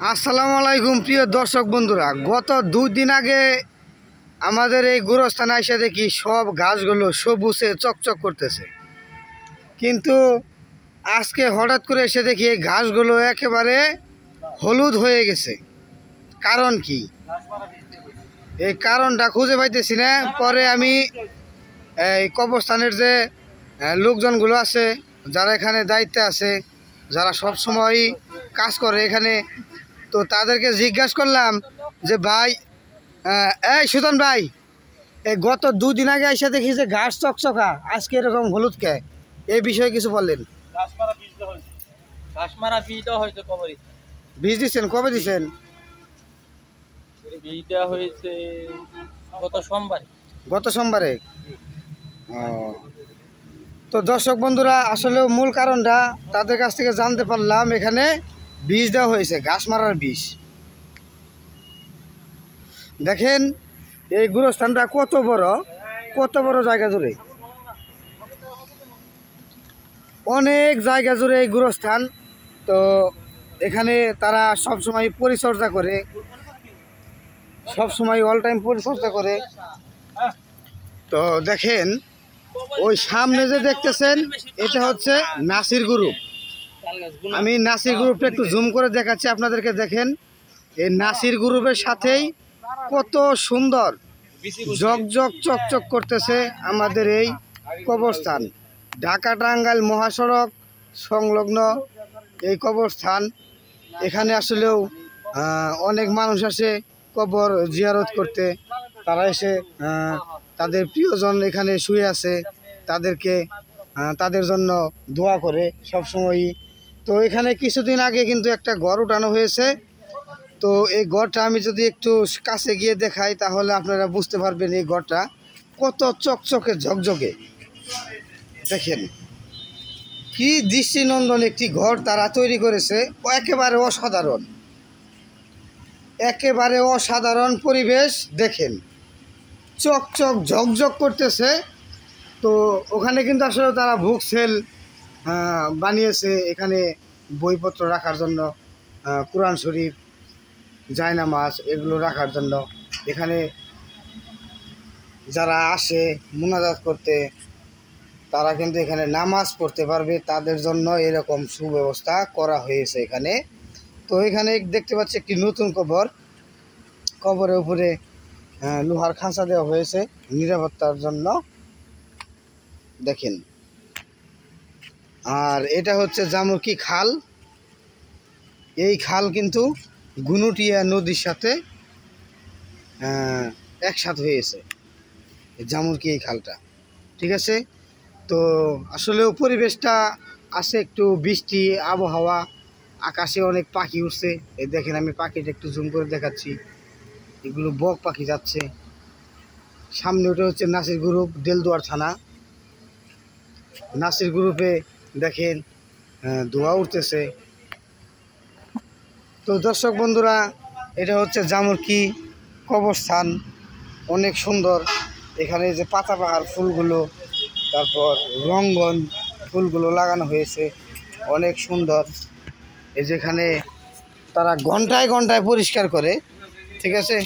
আসসালামু আলাইকুম প্রিয় দর্শক বন্ধুরা, গত 2 দিন আগে আমাদের এই গোরস্থানে এসে দেখি সব গাছগুলো সবুজে চকচক করতেছে, কিন্তু আজকে হঠাৎ করে এসে দেখি এই ঘাসগুলো একেবারে হলুদ হয়ে গেছে। কারণ কি? এই কারণটা খুঁজে পাইতেছি না। পরে আমি এই কবরস্থানের যে লোকজনগুলো আছে, যারা এখানে দায়িত্বে আছে, যারা সব সময় কাজ করে এখানে, তো তাদেরকে জিজ্ঞাসা করলাম যে ভাই, এই সুতন ভাই, এই গত 2 দিন আগে এসে দেখি যে ঘাস চকচকা, আজকে এরকম হলুদ কে? এই বিষয়ে কিছু বললেন। বীজ দিচ্ছেন? কবে দিচ্ছেন? গত সোমবারে। তো দর্শক বন্ধুরা, আসলে মূল কারণটা তাদের কাছ থেকে জানতে পারলাম, এখানে বীজ দেওয়া হয়েছে, ঘাস মারার বীজ। দেখেন এই গোরস্থানটা কত বড় জায়গা জুড়ে, অনেক জায়গা জুড়ে এই গোরস্থান। তো এখানে তারা সব সময় পরিচর্যা করে, সব সময় অল টাইম পরিচর্যা করে। তো দেখেন ওই সামনে যে দেখতেছেন, এটা হচ্ছে নাসির গ্রুপ। আমি নাসির গ্রুপটা একটু জুম করে দেখাচ্ছি আপনাদেরকে। দেখেন এই নাসির গ্রুপের সাথেই কত সুন্দর জকজক চকচক করতেছে আমাদের এই কবরস্থান। ঢাকা টাঙ্গাইল মহাসড়ক সংলগ্ন এই কবরস্থান। এখানে আসলেও অনেক মানুষ আসে কবর জিয়ারত করতে। তারা এসে তাদের প্রিয়জন এখানে শুয়ে আছে, তাদেরকে তাদের জন্য দোয়া করে সবসময়ই। তো এখানে কিছুদিন আগে কিন্তু একটা ঘর উঠানো হয়েছে। তো এই ঘরটা আমি যদি একটু কাছে গিয়ে দেখাই, তাহলে আপনারা বুঝতে পারবেন এই ঘরটা কত চকচকে ঝকঝকে। দেখেন কি দৃষ্টিনন্দন একটি ঘর তারা তৈরি করেছে, একেবারে অসাধারণ, একেবারে অসাধারণ পরিবেশ। দেখেন চকচক ঝকঝক করতেছে। তো ওখানে কিন্তু আসলে তারা বুক সেল বানিয়েছে, এখানে বইপত্র রাখার জন্য, কোরআন শরীফ, জায়নামাজ এগুলো রাখার জন্য। এখানে যারা আসে মুনাজাত করতে, তারা কিন্তু এখানে নামাজ পড়তে পারবে, তাদের জন্য এরকম সুব্যবস্থা করা হয়েছে এখানে। তো এখানে দেখতে পাচ্ছি একটি নতুন কবরের উপরে লোহার খাঁচা দেওয়া হয়েছে নিরাপত্তার জন্য। দেখেন, আর এটা হচ্ছে জামুকি খাল। এই খাল কিন্তু গুনুটিয়া নদীর সাথে একসাথে হয়েছে, জামুকি এই খালটা। ঠিক আছে। তো আসলেও পরিবেশটা আছে একটু বৃষ্টি আবহাওয়া, আকাশে অনেক পাখি উঠছে। এই দেখেন, আমি পাখিটা একটু জুম করে দেখাচ্ছি, এগুলো বক পাখি যাচ্ছে সামনে। ওটা হচ্ছে নাসির গ্রুপ, দেলদুয়ার থানা। নাসির গ্রুপে দেখেন ধোঁয়া উঠতেছে। তো দর্শক বন্ধুরা, এটা হচ্ছে জামুকি কবরস্থান, অনেক সুন্দর। এখানে যে পাতাবাহার ফুলগুলো, তারপর রঙ্গন ফুলগুলো লাগানো হয়েছে, অনেক সুন্দর। এই যেখানে তারা ঘন্টায় ঘন্টায় পরিষ্কার করে। ঠিক আছে,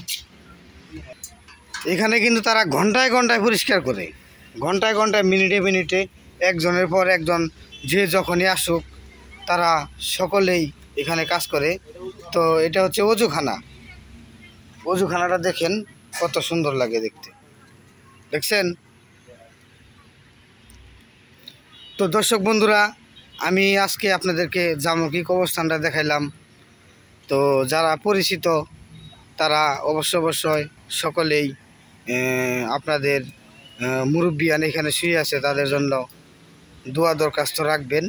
এখানে কিন্তু তারা ঘন্টায় ঘন্টায় পরিষ্কার করে, ঘন্টায় ঘন্টায়, মিনিটে মিনিটে, একজনের পর একজন যে যখনই আসুক তারা সকলেই এখানে কাজ করে। তো এটা হচ্ছে অজুখানা। অজুখানাটা দেখেন কত সুন্দর লাগে দেখতে, দেখছেন? তো দর্শক বন্ধুরা, আমি আজকে আপনাদেরকে জামুকি কবরস্থানটা দেখাইলাম। তো যারা পরিচিত তারা অবশ্যই সকলেই আপনাদের মুরব্বিয়ান এখানে শুয়ে আছে, তাদের জন্য দোয়া দরখাস্ত রাখবেন।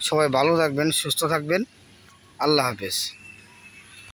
সবাই ভালো থাকবেন, সুস্থ থাকবেন। আল্লাহ হাফেজ।